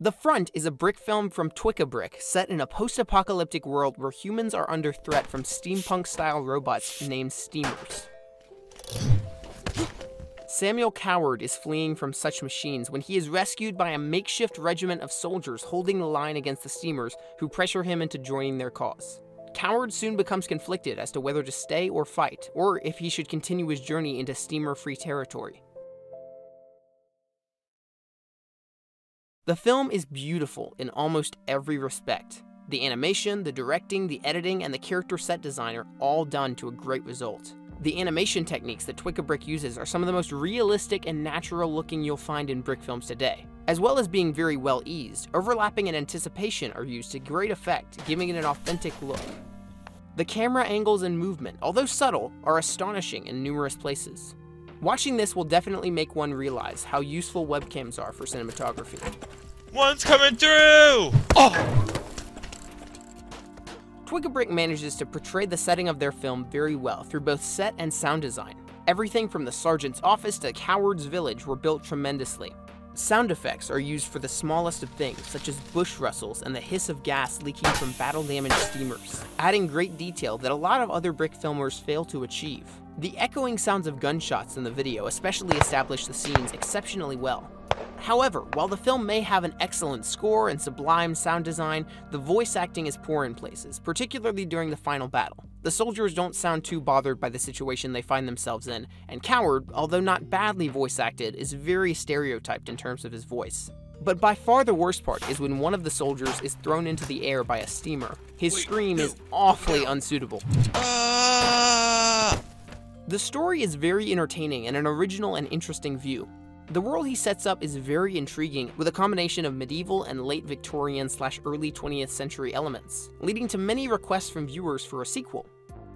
The Front is a Brickfilm from Twickabrick set in a post-apocalyptic world where humans are under threat from steampunk-style robots named steamers. Samuel Coward is fleeing from such machines when he is rescued by a makeshift regiment of soldiers holding the line against the steamers who pressure him into joining their cause. Coward soon becomes conflicted as to whether to stay or fight, or if he should continue his journey into steamer-free territory. The film is beautiful in almost every respect. The animation, the directing, the editing, and the character set design are all done to a great result. The animation techniques that Twickabrick uses are some of the most realistic and natural looking you'll find in Brick films today. As well as being very well eased, overlapping and anticipation are used to great effect, giving it an authentic look. The camera angles and movement, although subtle, are astonishing in numerous places. Watching this will definitely make one realize how useful webcams are for cinematography. One's coming through! Oh! Twickabrick manages to portray the setting of their film very well through both set and sound design. Everything from the sergeant's office to Coward's village were built tremendously. Sound effects are used for the smallest of things, such as bush rustles and the hiss of gas leaking from battle-damaged steamers, adding great detail that a lot of other Brick filmers fail to achieve. The echoing sounds of gunshots in the video especially establish the scenes exceptionally well. However, while the film may have an excellent score and sublime sound design, the voice acting is poor in places, particularly during the final battle. The soldiers don't sound too bothered by the situation they find themselves in, and Coward, although not badly voice acted, is very stereotyped in terms of his voice. But by far the worst part is when one of the soldiers is thrown into the air by a steamer. His scream is awfully unsuitable. The story is very entertaining and an original and interesting view. The world he sets up is very intriguing, with a combination of medieval and late Victorian/early 20th century elements, leading to many requests from viewers for a sequel.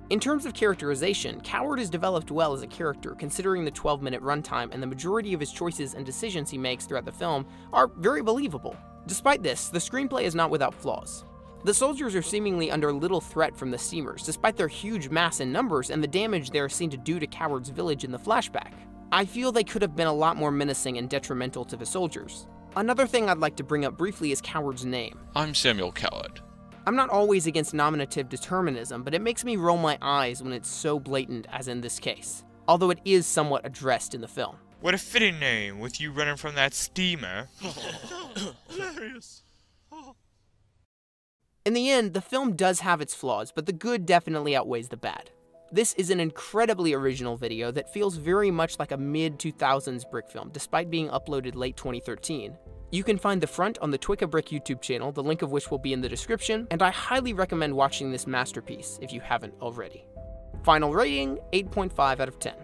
In terms of characterization, Coward is developed well as a character, considering the 12-minute runtime, and the majority of his choices and decisions he makes throughout the film are very believable. Despite this, the screenplay is not without flaws. The soldiers are seemingly under little threat from the steamers, despite their huge mass and numbers and the damage they are seen to do to Coward's village in the flashback. I feel they could have been a lot more menacing and detrimental to the soldiers. Another thing I'd like to bring up briefly is Coward's name. I'm Samuel Coward. I'm not always against nominative determinism, but it makes me roll my eyes when it's so blatant as in this case, although it is somewhat addressed in the film. What a fitting name, with you running from that steamer. Hilarious. In the end, the film does have its flaws, but the good definitely outweighs the bad. This is an incredibly original video that feels very much like a mid-2000s Brick film, despite being uploaded late 2013. You can find The Front on the Twickabrick YouTube channel, the link of which will be in the description, and I highly recommend watching this masterpiece if you haven't already. Final rating, 8.5 out of 10.